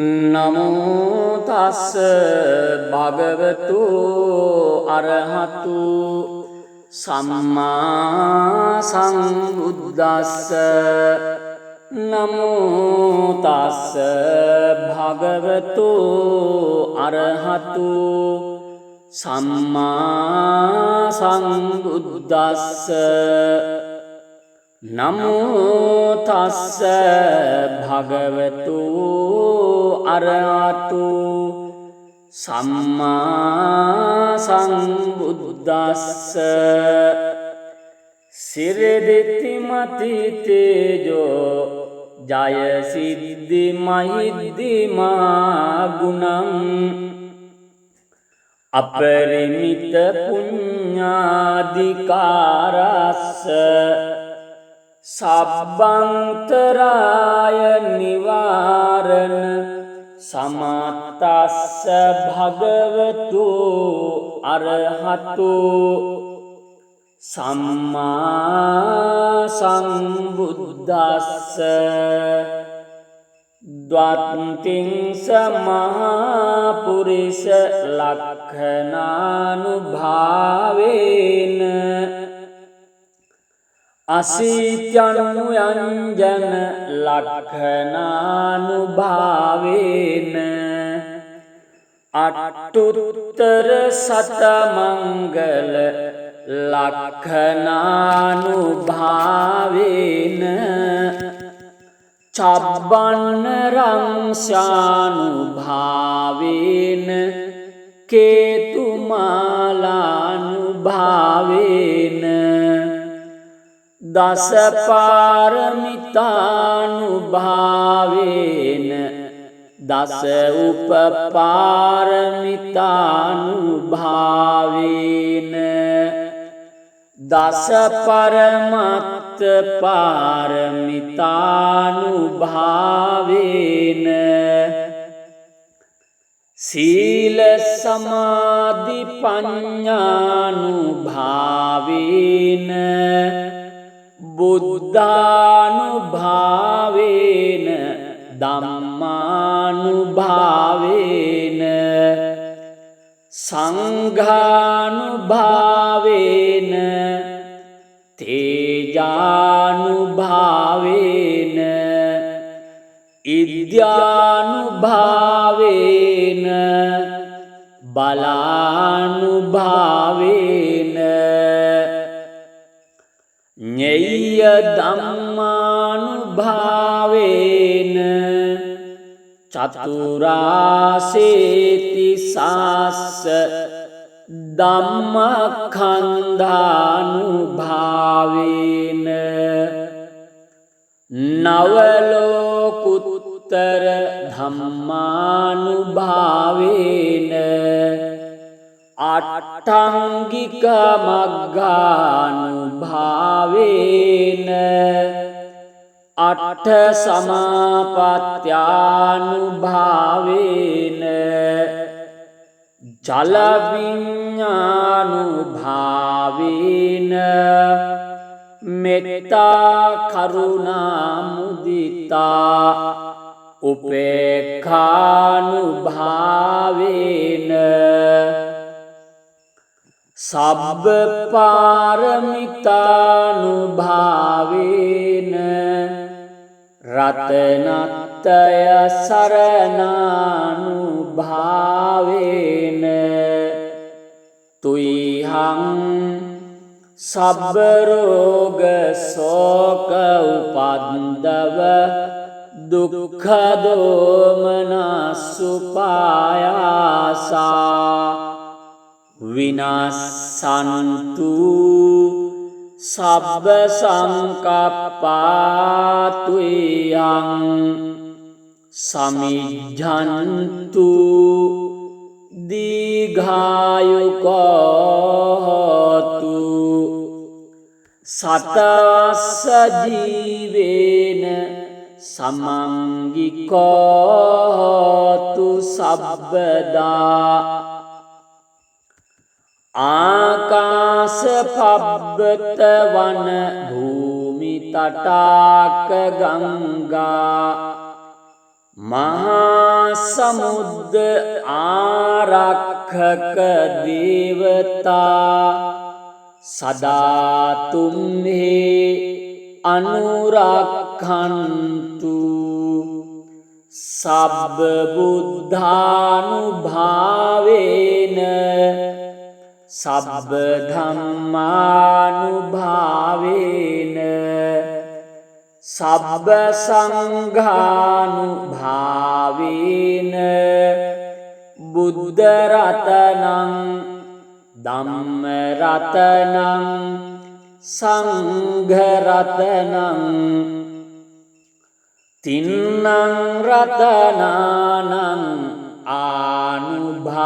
නමෝ තස්ස භගවතු අරහතු සම්මා සම්බුද්දස්ස නමෝ තස්ස භගවතු අරහතු සම්මා සම්බුද්දස්ස නමෝ තස්ස භගවතු අරහතු සම්මා සම්බුද්දස්ස සිරදිති මති තේජෝ ජය සිද්ධි මහිද්දි මා ගුණං අපරිමිත පුඤ්ඤාධිකාරස්ස සබ්බන්තරාය නිවාරණ සමතස්ස භගවතු අරහතු සම්මා සම්බුද්දස්ස ද්වත්තිං සමහා පුරිස ලක්ඛනානුභාවේන අසීත්‍යනු යංජන ලක්ඛනානුභාවේන අට්ඨුත්තර සතමංගල ලක්ඛනානුභාවේන චබ්බන්න රංශානුභාවේන කේතුමාලානුභාවේන දසපාරමිතානුභාවේන දස උපපාරමිතානුභාවේන දස පරමත්ත පාරමිතානුභාවේන සීල සමාධි පඤ්ඤානුභාවේන බුද්ධානුභාවේන ධම්මානුභාවේන සංඝානුභාවේන තේජානුභාවේන ඉද්‍යානුභාවේන බලානුභාවේන ඤෙය්‍ය ධම්මානුභාවේන චතුරාසේති සාස්ස ධම්මඛන්ධානුභාවේන නවලෝකුත්තර ධම්මානුභාවේන අට්ඨංගික මග්ගානුභාවේන අට්ඨ සමාපත්ත්‍යානුභාවේන ජල විඤ්ඤානුභාවේන මෙත්තා කරුණා මුදිතා උපේක්ඛානුභාවේන සබ්බ පාරමිතානුභාවේන රතනත්තය සරණානුභාවේන තුයිහං සබ්බ රෝග සෝක උපද්දව දුක්ඛ දෝමනසුපායාසා විනාසන්තු සබ්බ සංකප්පාතුයං සමිජ්ජන්තු දීඝායුකෝතු සතස්ස ජීවේන සමංගිකෝතු සබ්බදා ආකාශ පබ්බත වන භූමි තටාක ගංගා මහා සමුද්ද ආරක්ෂක දේවතා සදා තුම්හි අනුරක්ඛන්තු සබ්බ බුද්ධානුභාවේන සබ්බ ධම්මානුභාවේන සබ්බ සංඝානුභාවේන බුද්ධ රතනං ධම්ම රතනං සංඝ රතනං තින්නං රතනානං ආනුභාවේන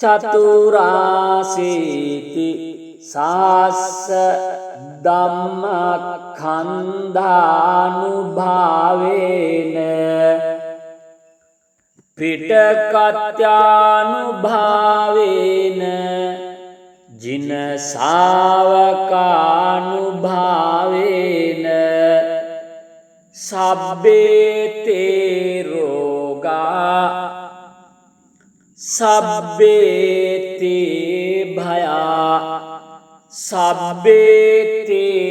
චතුරාසීති සාස්ස ධම්මඛන්ධානුභාවේන පිටකත්‍යානුභාවේන ජින ශාවකානුභාවේන සබ්බේතේ රෝගා සබ්බේතේ භයා සබ්බේතේ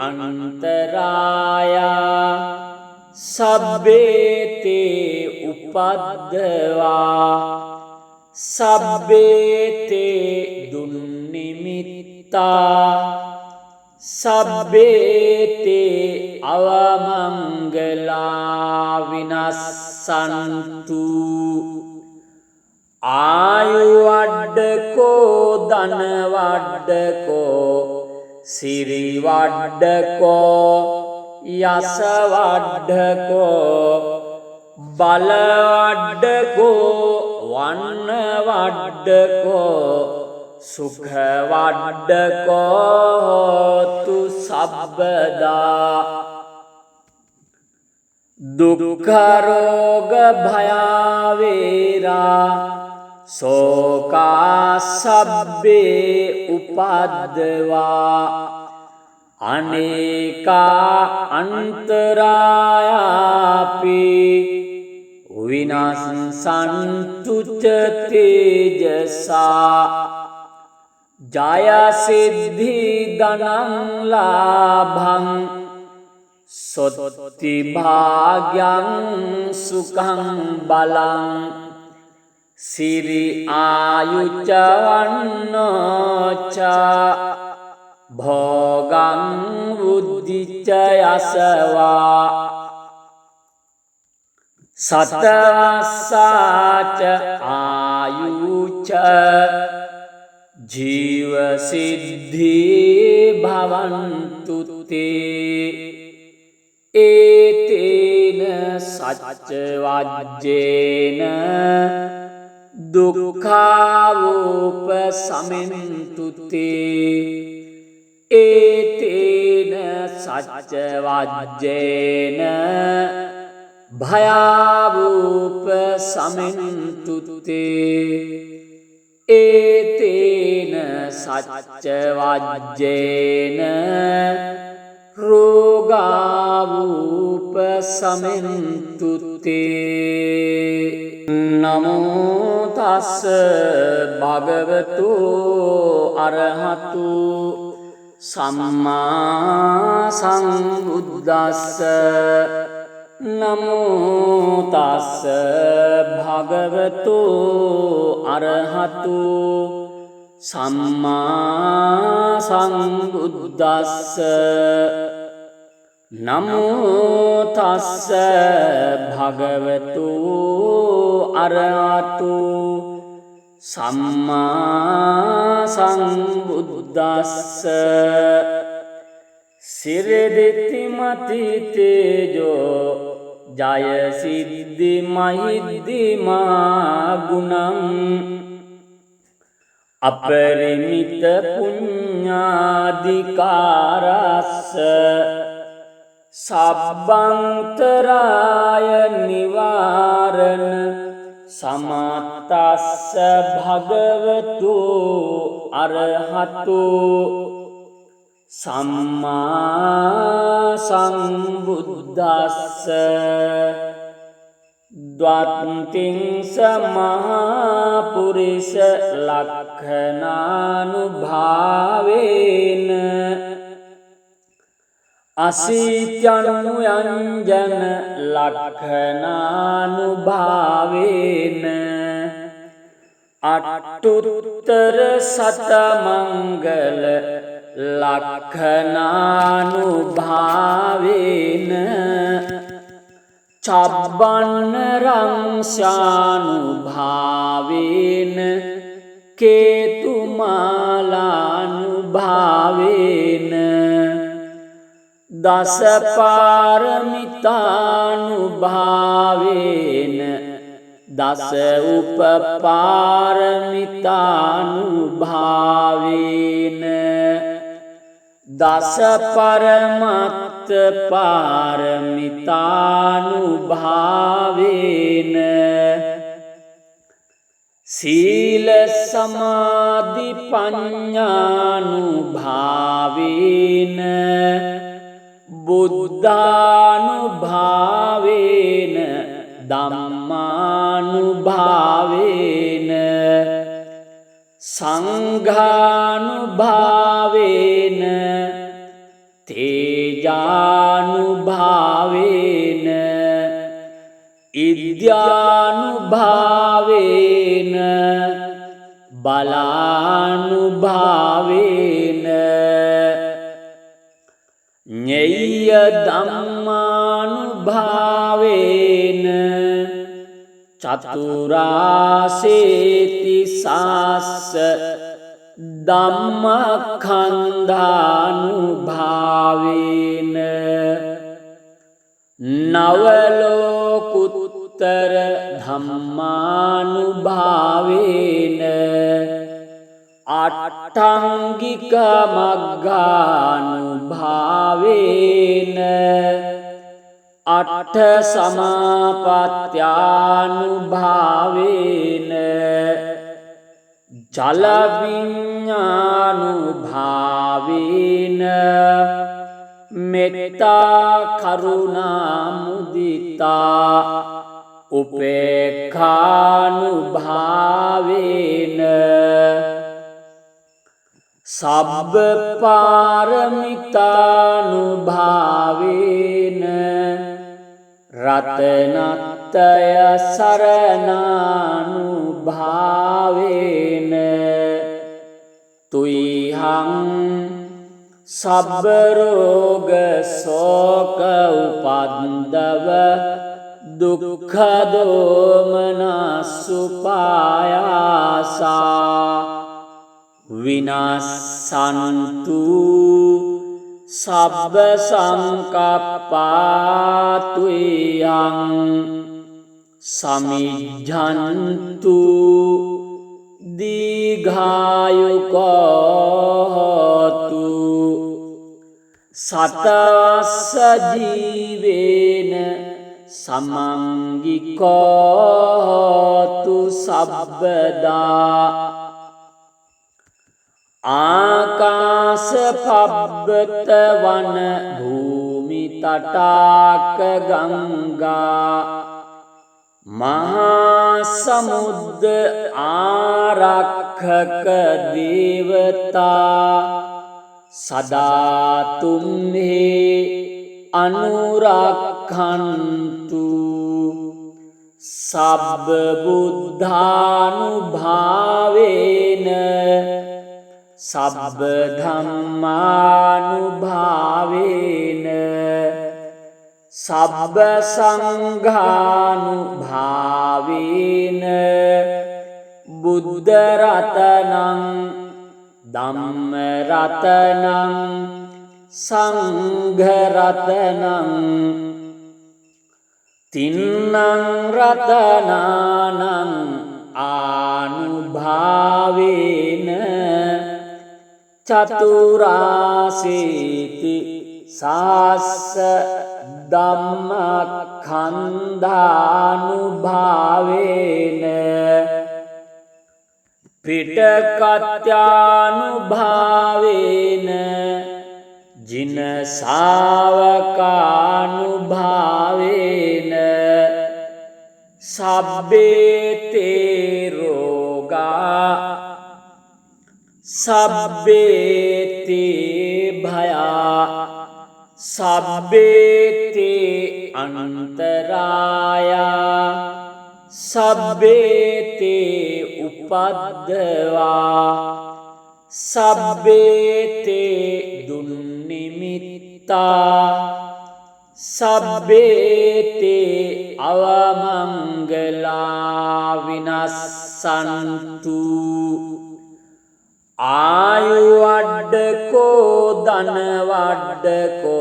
අන්තරායා සබ්බේතේ උපද්දවා සබ්බේතේ දුන්නිමිත්තා සබ්බේතේ අවමංගලා විනස්සන්තු ආයුවඩ්ඩකෝ ධනවඩ්ඩකෝ සිරිවඩ්ඩකෝ යසවඩ්ඩකෝ බලවඩ්ඩකෝ වන්නවඩ්ඩකෝ සුඛවඩ්ඩකෝ හෝතු සබ්බදා දුක්ඛරෝග භයාවේරා සෝකා සබ්බේ උපද්දවා අනේකා අන්තරායාපි විනාසන්තු ච තේජසා ජය සිද්ධි ධනං ලාභං සොත්ති භාග්‍යං සුඛං බලං සිරි ආයුච්ච වන්නෝච භෝගං බුද්ධිච්ච යසවා සතවස්සාච ආයුච්ච ජීව සිද්ධි භවන්තු තේ ඒතේන සච්ච වජ්ජේන දුක්ඛාවෝප සමින්තු තේ ඒතේන සච්ච වජ්ජේන භයාවෝප සමින්තු තේ ඒතේන සච්ච වජ්ජේන රෝගාවූප සමින්තු තේ නමෝ තස්ස භගවතු අරහතු සම්මා සම්බුද්දස්ස නමෝ තස්ස භගවතු අරහතු සම්මා සම්බුද්දස්ස නමෝ තස්ස භගවතු අරහතු සම්මා සම්බුද්දස්ස සිරදිති මති තේජෝ ජය සිද්ධි මහිද්දි මා ගුණං අපරිමිත පුඤ්ඤාධිකාරස්ස සබ්බන්තරාය නිවාරණ සමතස්ස භගවතු අරහතු සම්මා සම්බුද්දස්ස ද්වත්තිං සමහා පුරිස ලක්ඛනානුභාවේන අසීත්‍යනු යංජන ලක්ඛනානුභාවේන අට්ඨුත්තර සතමංගල ලක්ඛනානුභාවේන චබ්බන්න රංශානුභාවේන කේතුමාලානුභාවේන දස පාරමිතානුභාවේන දස උපපාරමිතානුභාවේන දස පරමත්ත පාරමිතානුභාවේන සීල සමාධි පඤ්ඤානුභාවේන බුද්ධානුභාවේන ධම්මානුභාවේන සංඝානුභාවේන තේජානුභාවේන ඉද්‍යානුභාවේන බලානුභාවේන ඤෙය්‍ය ධම්මානුභාවේන චතුරාසේති සාස්ස ධම්මඛන්ධානුභාවේන නවලෝකුත්තර ධම්මානුභාවේන අට්ඨංගික මග්ගානුභාවේන අට්ඨ සමාපත්ත්‍යානුභාවේන ජල විඤ්ඤානුභාවේන මෙත්තා කරුණා මුදිතා උපේක්ඛානුභාවේන සබ්බ පාරමිතානුභාවේන රතනත්තය සරණානුභාවේන තුයිහං සබ්බ රෝග සෝක උපද්දව දුක්ඛ දෝමනසුපායාසා විනාසන්තු සබ්බ සංකප්පාතුයං සමිජ්ජන්තු දීඝායුකෝතු සතස්ස ජීවේන සමංගිකෝතු සබ්බදා ආකාස පබ්බත වන භූමි තටාක ගංගා මහා සමුද්ද ආරක්ෂක දේවතා සදා තුම්හි අනුරක්ඛන්තු සබ්බ බුද්ධානුභාවේන සබ්බ ධම්මානුභාවේන සබ්බ සංඝානුභාවේන බුද්ධ රතනං ධම්ම රතනං සංඝ රතනං තින්නං රතනානං ආනුභාවේන චතුරාසීති සාස්ස ධම්මඛන්ධානුභාවේන පිටකත්‍යානුභාවේන जिन सावकानुभावेन सब्बे ते रोगा सब्बे ते भया सब्बे ते अंतराया सब्बे ते उपद्रवा सब्बे ते दुर्निमित्ता सब्बे ते अवमंगला विनश्यन्तु आयुवड्डको धनवड्डको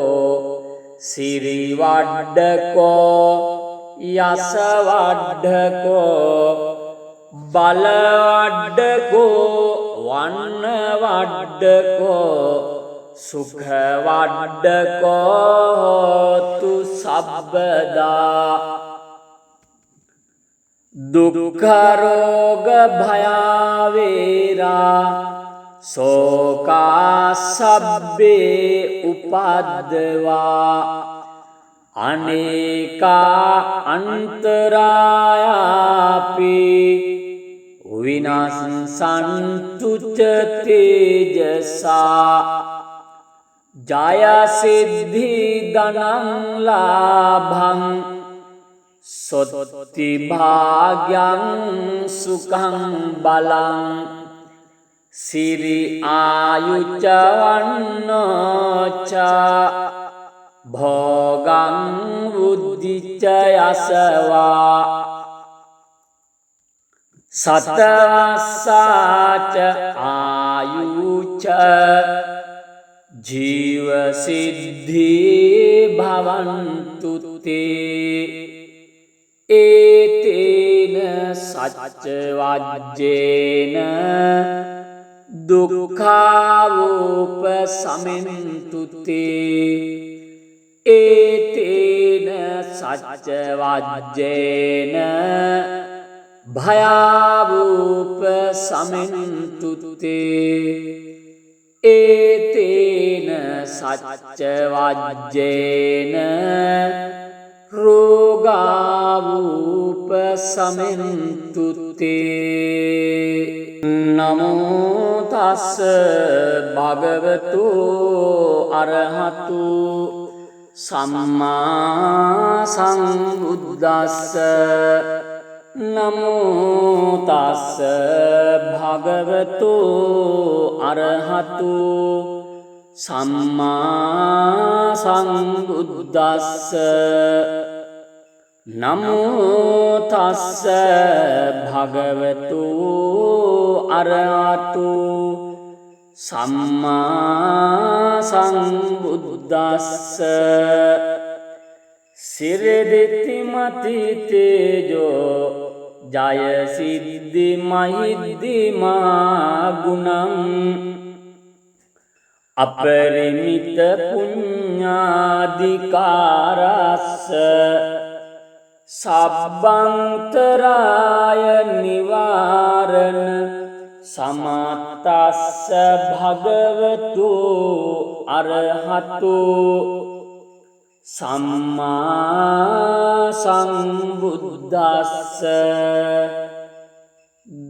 सिरिवड्डको यशवड्डको බලවඩ්ඩකෝ වන්නවඩ්ඩකෝ සුඛවඩ්ඩකෝ හෝතු සබ්බදා දුක්ඛරෝග භයාවේරා සෝකා සබ්බේ උපද්දවා අනේකා අන්තරායාපි විනාශන්තු ච තේජසා ජය සිද්ධි ධනං ලාභං සොත්ති භාග්‍යං සුඛං බලං සිරි ආයුච්ච වන්නෝච භෝගං බුද්ධිච්ච යසවා सतवस्साच आयुच जीव सिद्धि भवन्तु ते एतेन सच्चवाज्येन दुःखावोपशमन्तु ते एतेन सच्चवाज्येन भयावोपशमन्तु ते एतेन सच्चवाज्येन रोगावोपशमन्तु ते नमो तस् भगवतो अरहतो सम्मा सम्बुद्दस्स नमो तस् भगवतो अरहतो सम्मा सम्बुद्दस्स नमो तस् भगवतो अरहतो सम्मा सम्बुद्दस्स सिरदितिमति तेजो जय सिद्धि महिद्धिमा गुणं अपरिमित पुण्याधिकारस्स सब्बंतराय निवारण समतस्स भगवतो अरहतो सम्मा सम्बुद्दस्स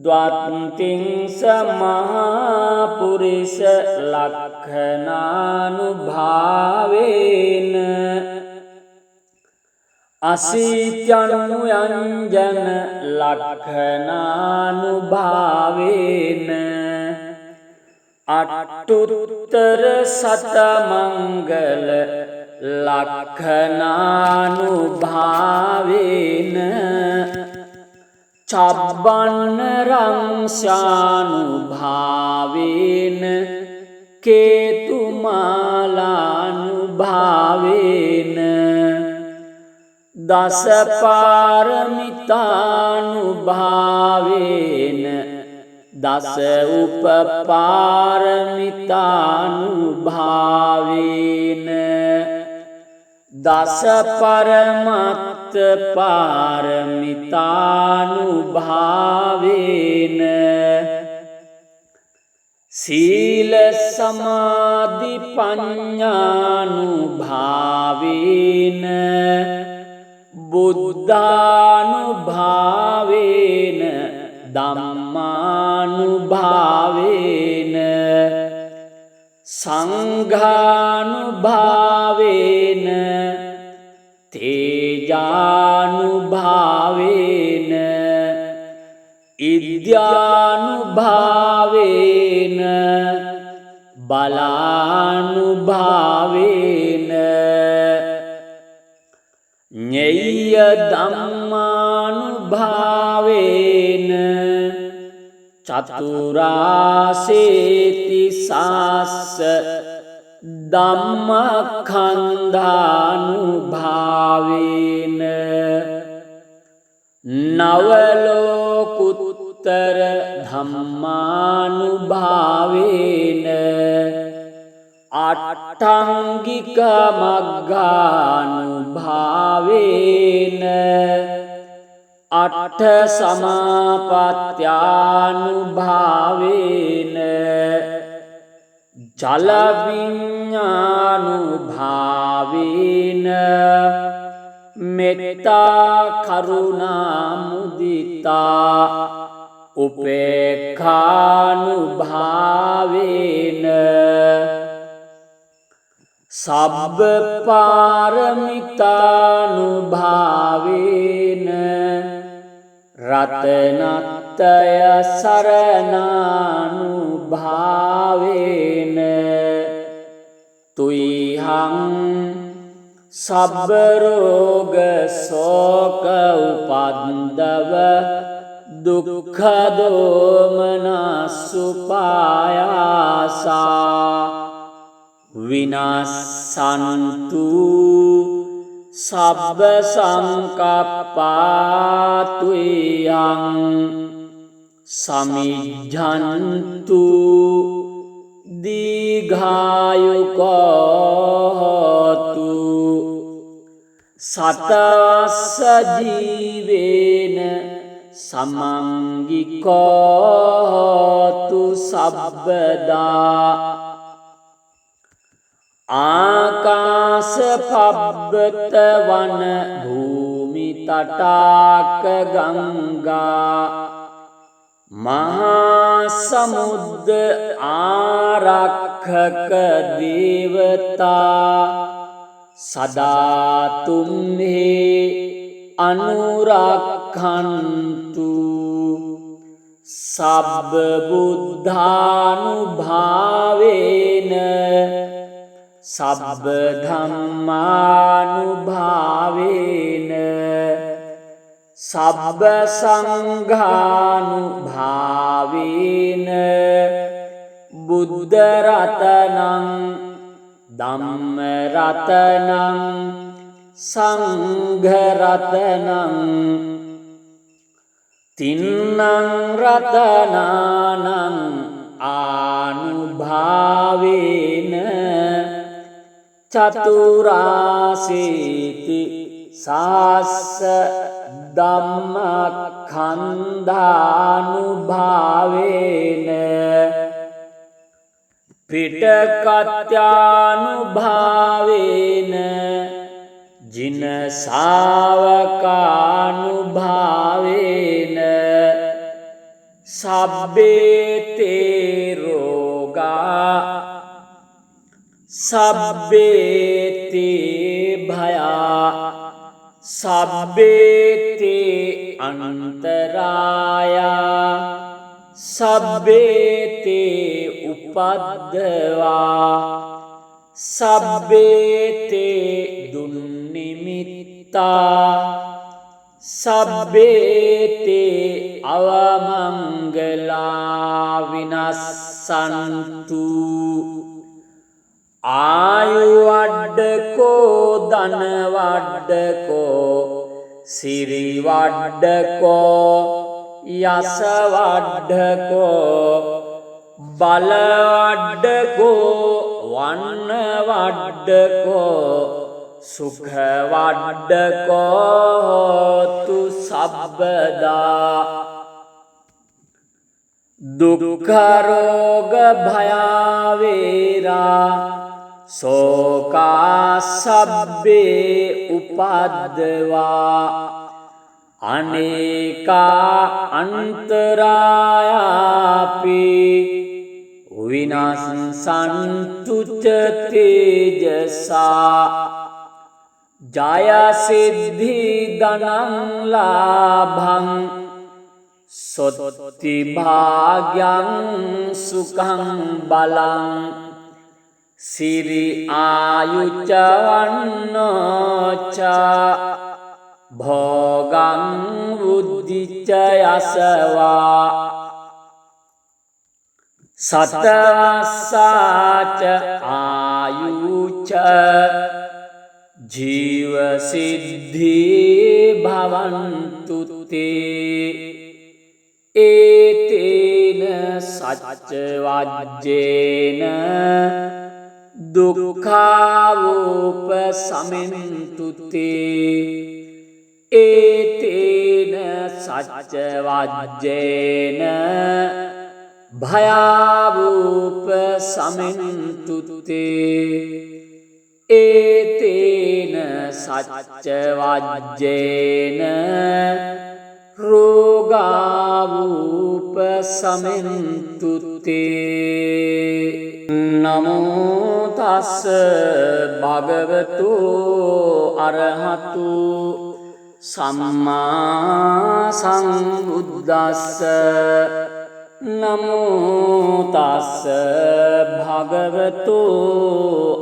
द्वात्रिंश महापुरुष लक्षणानुभावेन अशीत्यनुयंजन लक्षणानुभावेन अट्टुत्तर शतमंगल लक्षणानुभावेन चब्बन्नरंशानुभावेन केतुमालानुभावेन दशपारमितानुभावेन दश उपपारमितानुभावेन दश परमत्त पारमितानुभावेन සීල සමාධි පඤ්ඤානුභාවේන බුද්ධානුභාවේන ධම්මානුභාවේන සංඝානුභාවේන තේජානුභාවේන ඉද්‍යානුභාවේන බලානුභාවේන ඤෙය්‍ය ධම්මානුභාවේන චතුරාසේති සාස්ස ධම්මඛන්ධානුභාවේන නවලෝකුත්තර ධම්මානුභාවේන අට්ඨංගික මග්ගානුභාවේන අට්ඨ සමාපත්ත්‍යානුභාවේන ජල විඤ්ඤානුභාවේන මෙත්තා කරුණා මුදිතා උපේක්ඛානුභාවේන සබ්බ පාරමිතානුභාවේන රතනත්තය සරණානුභාවේන තුයිහං සබ්බ රෝග සෝක උපද්දව දුක්ඛ දෝමනස්සුපායාසා විනාසන්තු සබ්බ සංකප්පාතුයං සමිජ්ජන්තු දීඝායුකෝතු සතස්ස ජීවේන සමංගිකෝතු සබ්බදා ආකාස පබ්බත වන භූමි තටාක ගංගා මහා සමුද්ද ආරක්ෂක දේවතා සදාතුම්හි අනුරක්ඛන්තු සබ්බ බුද්ධානුභාවේන සබ්බ ධම්මානුභාවේන සබ්බ සංඝානුභාවේන බුද්ධ රතනං ධම්ම රතනං සංඝ රතනං තින්නං රතනානං ආනුභාවේන චතුරාසීති සාස්ස ධම්මඛන්ධානුභාවේන පිටකත්‍යානුභාවේන ජින ශාවකානුභාවේන සබ්බේතේ රෝගා සබ්බේතේ භයා සබ්බේතේ අන්තරායා සබ්බේතේ උපද්දවා සබ්බේතේ දුන්නිමිත්තා සබ්බේතේ අවමංගලා විනස්සන්තු ආයුවඩ්ඩකෝ ධනවඩ්ඩකෝ සිරිවඩ්ඩකෝ යසවඩ්ඩකෝ බලවඩ්ඩකෝ වන්නවඩ්ඩකෝ සුඛවඩ්ඩකෝ තු සබ්බදා දුක්ඛරෝග භයාවේරා සෝකා සබ්බේ උපද්දවා අනේකා අන්තරායාපි විනාසන්තු ච තේජසා ජය සිද්ධි ධනං ලාභං සොත්ති භාග්‍යං සුඛං බලං සිරි ආයුච්ච වන්නෝච භෝගං බුද්ධිච්ච යසවා සතවස්සාච ආයුච්ච ජීව සිද්ධි භවන්තු තේ ඒතේන සච්ච වජ්ජේන දුක්ඛාවෝප සමෙන්තු තේ ඒතේන සච්ච වජ්ජේන භයාවෝප සමෙන්තු තේ ඒතේන සච්ච වජ්ජේන රෝගාවූප සමෙන්තු තේ නමෝ තස්ස භගවතු අරහතු සම්මා සම්බුද්දස්ස නමෝ තස්ස භගවතු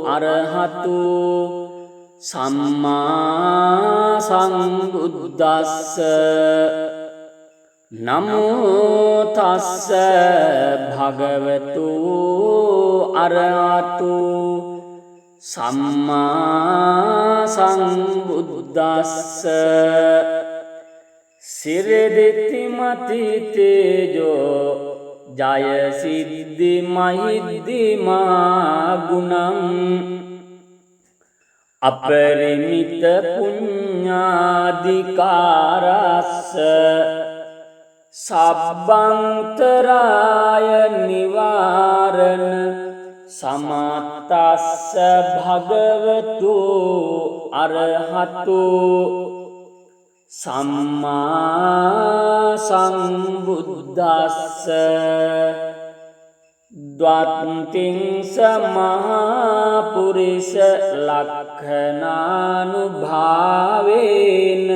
අරහතු සම්මා සම්බුද්දස්ස නමෝ තස්ස භගවතු අරහතු සම්මා සම්බුද්දස්ස සිරදිති මති තේජෝ ජය සිද්ධි මහිද්දි මා ගුණං අපරිමිත පුඤ්ඤාධිකාරස්ස සබ්බන්තරාය නිවාරණ සමතස්ස භගවතු අරහතු සම්මා සම්බුද්දස්ස ද්වත්තිං සමහා පුරිස ලක්ඛනානුභාවේන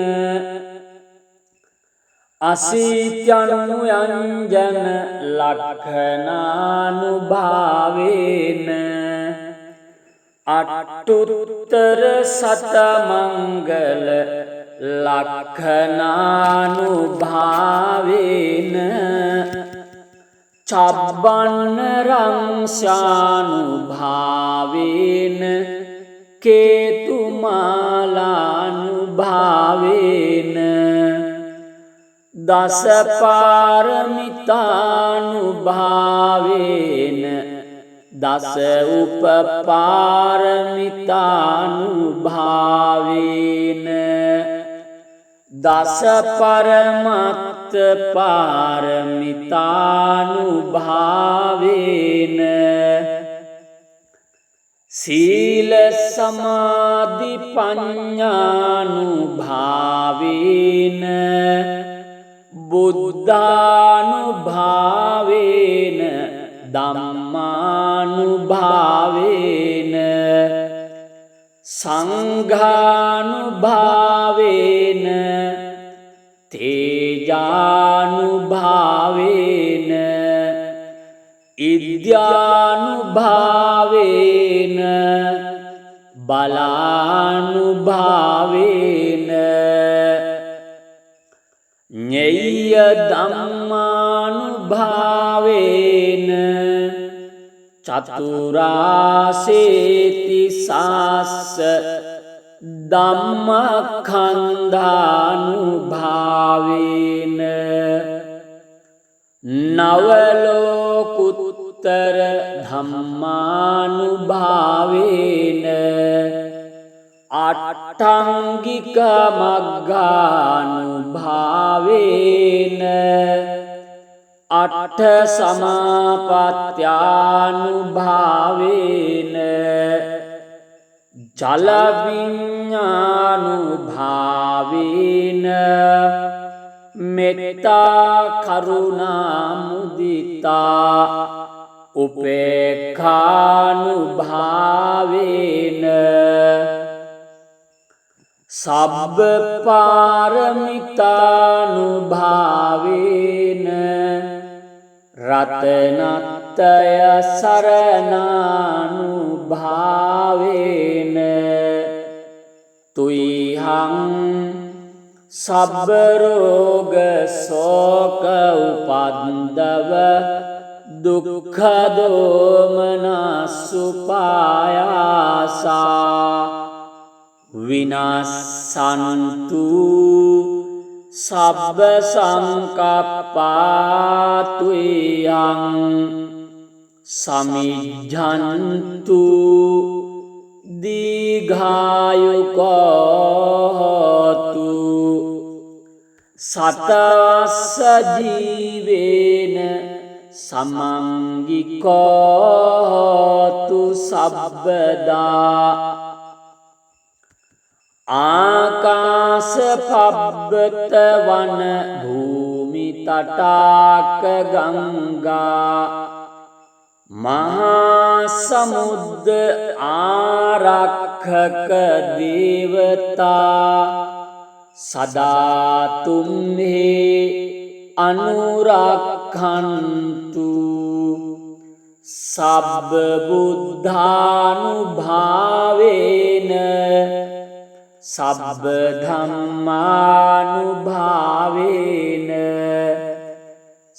අසීත්‍යනුයංජන ලක්ඛනානුභාවේන අට්ඨුත්තර සතමංගල ලක්ඛනානුභාවේන චබ්බන්න රංශානුභාවේන කේතුමාලානුභාවේන දසපාරමිතානුභාවේන දස උපපාරමිතානුභාවේන දස පරමත්ත පාරමිතානුභාවේන සීල සමාධි පඤ්ඤානුභාවේන බුද්ධානුභාවේන ධම්මානුභාවේන සංඝානුභාවේන තේජානුභාවේන ඉද්‍යානුභාවේන බලානුභාවේන ඤෙය්‍ය ධම්මානුභාවේන චතුරාසේති සාස්ස ධම්මඛන්ධානුභාවේන නවලෝකුත්තර ධම්මානුභාවේන අට සමාපත්‍යානුභාවේන ජල විඤ්ඤානුභාවේන මෙත්තා කරුණා මුදිතා උපේක්ඛානුභාවේන සබ්බ පාරමිතානුභාවේන රතනත්තය සරණානුභාවේන තුයිහං සබ්බ රෝග සෝක උපද්දව දුක්ඛ දෝමනසුපායාසා විනාසන්තු සබ්බ සංකප්පාතුයං සමිජ්ජන්තු දීඝායුකෝතු සතස්ස ජීවේන සමංගිකෝතු සබ්බදා ආකාස පබ්බත වන භූමි තටාක ගංගා මහා සමුද්ද ආරක්ෂක දේවතා සදාතුම්හි අනුරක්ඛන්තු සබ්බ බුද්ධානුභාවේන සබ්බ ධම්මානුභාවේන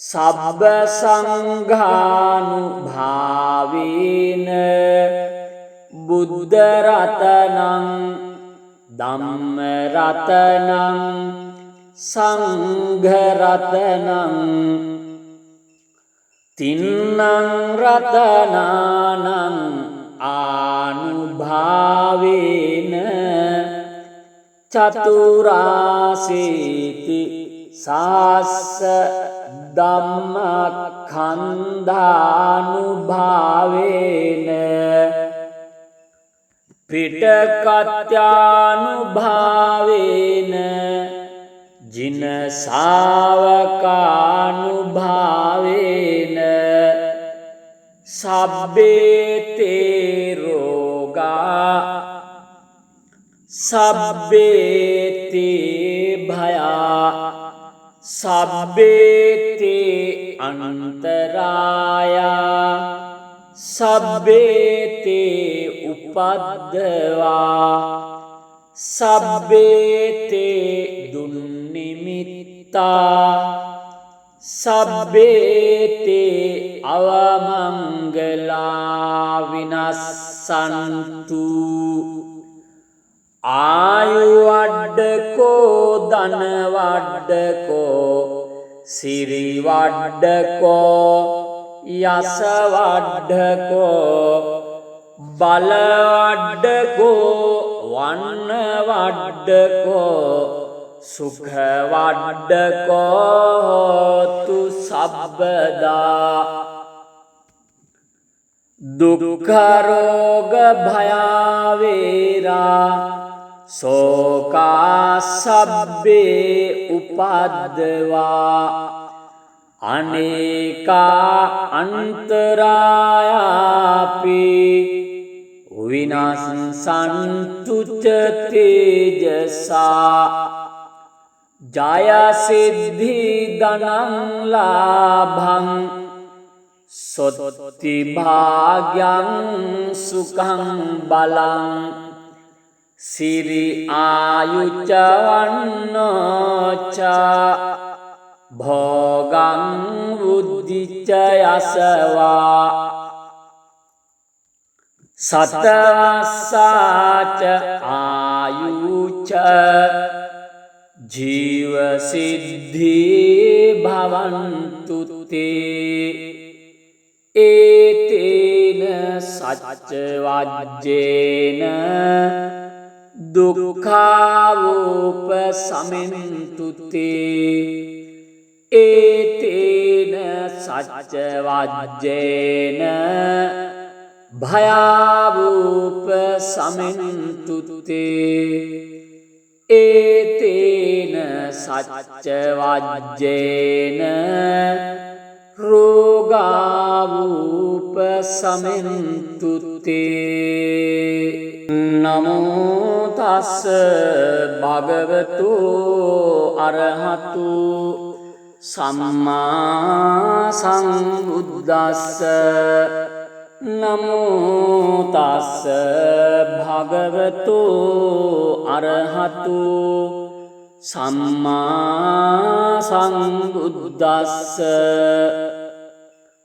සබ්බ සංඝානුභාවේන බුද්ධ රතනං ධම්ම රතනං සංඝ රතනං තින්නං රතනානං ආනුභාවේන චතුරාසීති සාස්ස ධම්මඛන්ධානුභාවේන පිටකත්‍යානුභාවේන ජින ශාවකානුභාවේන සබ්බේතේ රෝගා සබ්බේතේ භයා සබ්බේතේ අනන්තරායා සබ්බේතේ උපද්දවා සබ්බේතේ දුන්නිමිත්තා සබ්බේතේ අවමංගලා විනස්සන්තු ආයුවඩ්ඩකෝ ධනවඩ්ඩකෝ සිරිවඩ්ඩකෝ යසවඩ්ඩකෝ බලවඩ්ඩකෝ වන්නවඩ්ඩකෝ සුඛවඩ්ඩකෝතු සබ්බදා දුක්ඛරෝග භයාවේරා සෝකා සබ්බේ උපද්දවා අනේකා අන්තරායාපි විනාසන්තු ච තේජසා ජය සිද්ධි ධනං ලාභං සොත්ති භාග්‍යං සුඛං බලං සිරි ආයුච්ච වන්නෝච භෝගං වුද්ධිච්ච යසවා සතවස්සාච ආයුච්ච ජීව සිද්ධි භවන්තු තේ ඒතේන සච්ච වජ්ජේන දුක්ඛාවෝප සමින්තු තේ ඒතේන සච්ච වජ්ජේන භයාවූප සමින්තුත්තේ ඒතේන සච්ච වජ්ජේන රෝගාවූප සමින්තුත්තේ නමෝ තස්ස භගවතු අරහතු සම්මා සම්බුද්දස්ස නමෝ තස්ස භගවතු අරහතු සම්මා සම්බුද්දස්ස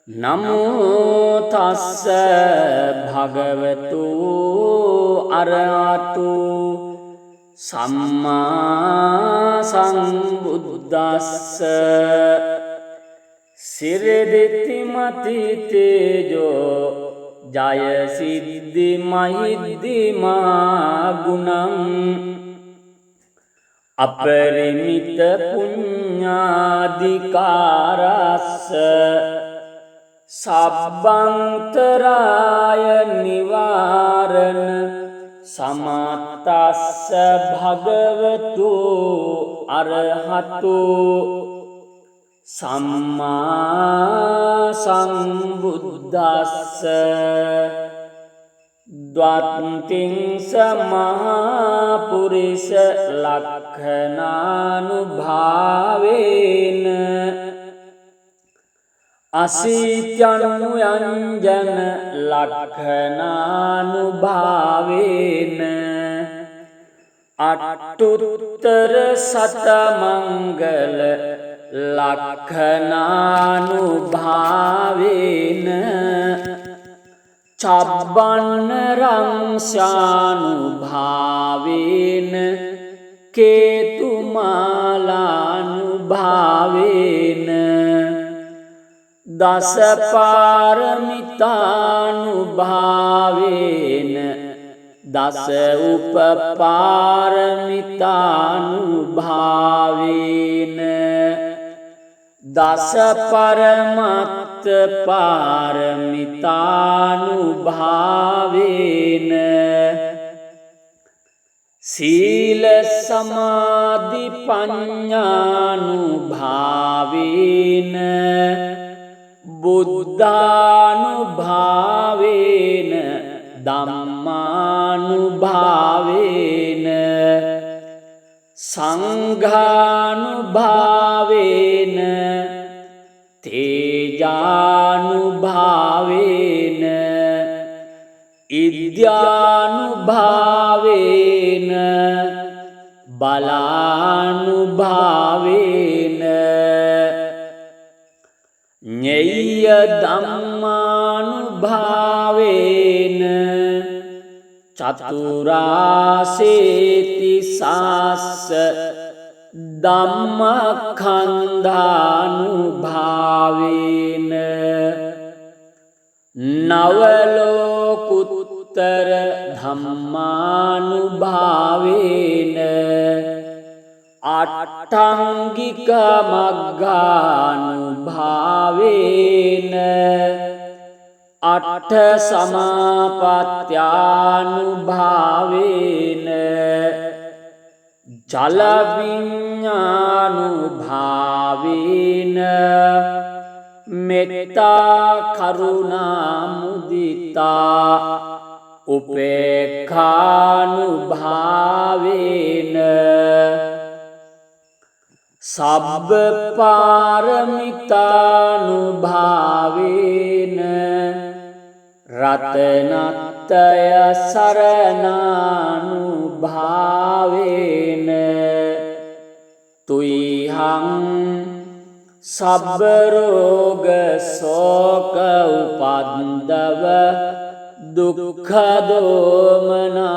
නමෝ තස්ස භගවතු අරහතු සම්මා සම්බුද්දස්ස සිරදිති මති තේජෝ ජය සිද්ධි මහිද්දි මා ගුණං අපරිමිත පුඤ්ඤාධිකාරස්ස සබ්බන්තරාය නිවාරණ සමතස්ස භගවතු අරහතු සම්මා සම්බුද්දස්ස ද්වත්තිං සමහා පුරිස ලක්ඛනානුභාවේන අසීත්‍යනුයංජන ලක්ඛනානුභාවේන අට්ඨුත්තර සතමංගල ලක්ඛනානුභාවේන චබ්බන්න රංශානුභාවේන කේතුමාලානුභාවේන දස පාරමිතානුභාවේන දස උපපාරමිතානුභාවේන දස පරමත්ත පාරමිතානුභාවේන සීල සමාධි පඤ්ඤානුභාවේන බුද්ධානුභාවේන ධම්මානුභාවේන සංඝානුභාවේන තේජානුභාවේන ඉද්‍යානුභාවේන බලානුභාවේන ඤෙය්‍ය ධම්මානුභාවේන චතුරාසේති සාස්ස ධම්මඛන්ධානුභාවේන නවලෝකුත්තර ධම්මානුභාවේන අට්ඨංගික මග්ගානුභාවේන අට්ඨ සමාපත්ත්‍යානුභාවේන ජල විඤ්ඤානුභාවේන මෙත්තා කරුණා මුදිතා උපේක්ඛානුභාවේන සබ්බ පාරමිතානුභාවේන රතනත්තය සරණානුභාවේන තුයිහං සබ්බ රෝග සෝක උපද්දව දුක්ඛ දෝමනසුපායාසා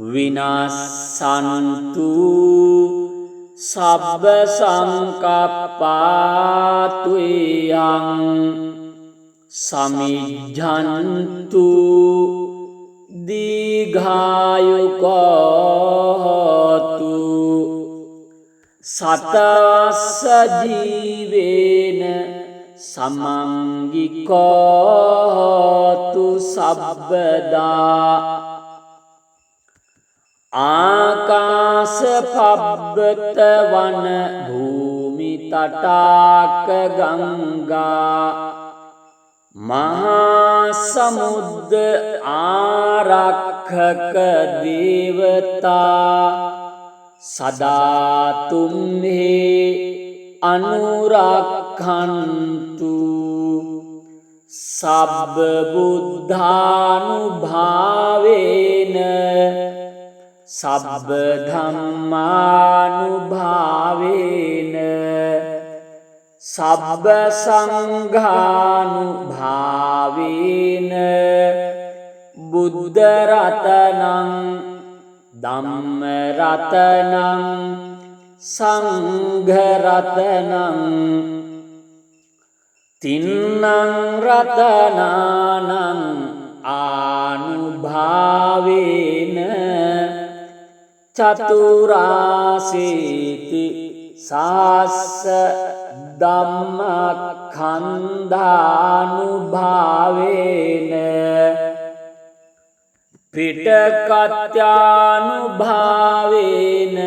විනාසන්තු සබ්බ සංකප්පාතුයං සමිජ්ජන්තු දීඝායුකෝතු සතස්ස ජීවේන සමංගිකෝතු සබ්බදා ආකාස පබ්බත වන භූමි තටාක ගංගා මහා සමුද්ද ආරක්ෂක දේවතා සදාතුම්හි අනුරක්ඛන්තු සබ්බ බුද්ධානුභාවේන සබ්බ ධම්මානුභාවේන සබ්බ සංඝානුභාවේන බුද්ධ රතනං ධම්ම රතනං සංඝ රතනං තින්නං රතනානං ආනුභාවේන චතුරාසීති සාස්ස ධම්මඛන්ධානුභාවේන පිටකත්‍යානුභාවේන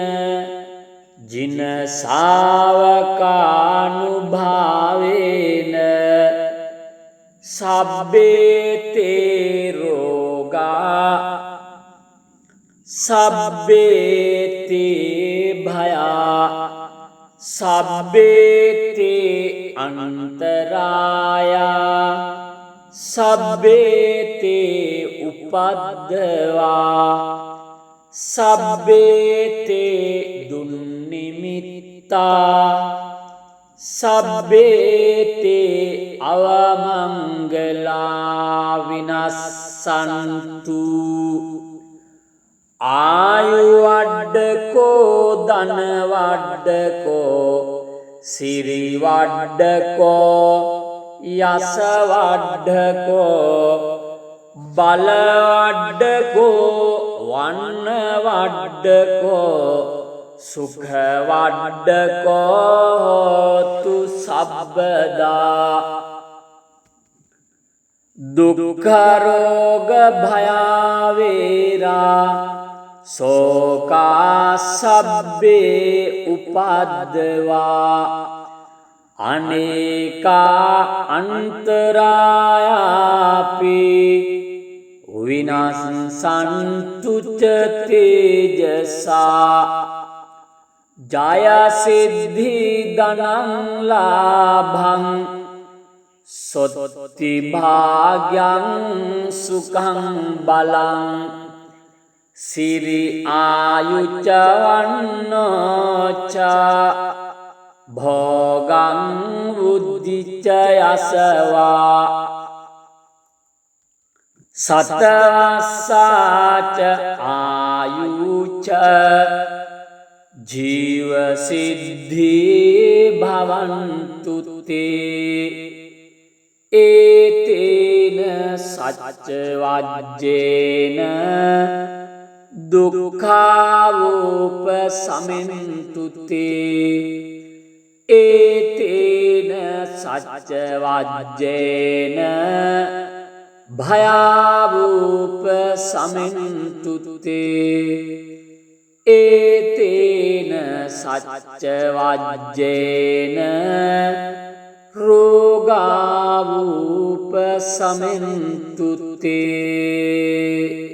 ජින ශාවකානුභාවේන සබ්බේතේ රෝගා සබ්බේතේ භයා සබ්බේතේ අන්තරායා සබ්බේතේ උපද්දවා සබ්බේතේ දුන්නිමිත්තා සබ්බේතේ අවමංගලා විනස්සන්තු ආයුවඩ්ඩකෝ ධනවඩ්ඩකෝ සිරිවඩ්ඩකෝ යසවඩ්ඩකෝ බලවඩ්ඩකෝ වන්නවඩ්ඩකෝ සුඛවඩ්ඩකෝතු සබ්බදා දුක්ඛරෝග භයාවේරා සෝකාසබ්බේ උපද්දවා අනේකා අන්තරායාපි විනාසන්තු ච තේජසා ජයසිද්ධි ධනං ලාභං සොත්ති භාග්‍යං සුඛං බලං සිරි ආයුච්ච වන්නෝච භෝගං බුද්ධිච්ච යසවා සතවස්සාච ආයුච්ච ජීවසිද්ධි භවන්තු තේ ඒතේන සච්ච වජ්ජේන දුක්ඛාවෝප සමින්තු තේ ඒතේන සච්ච වජ්ජේන භයාවෝප සමින්තු තේ ඒතේන සච්ච වජ්ජේන රෝගාවූප සමින්තු තේ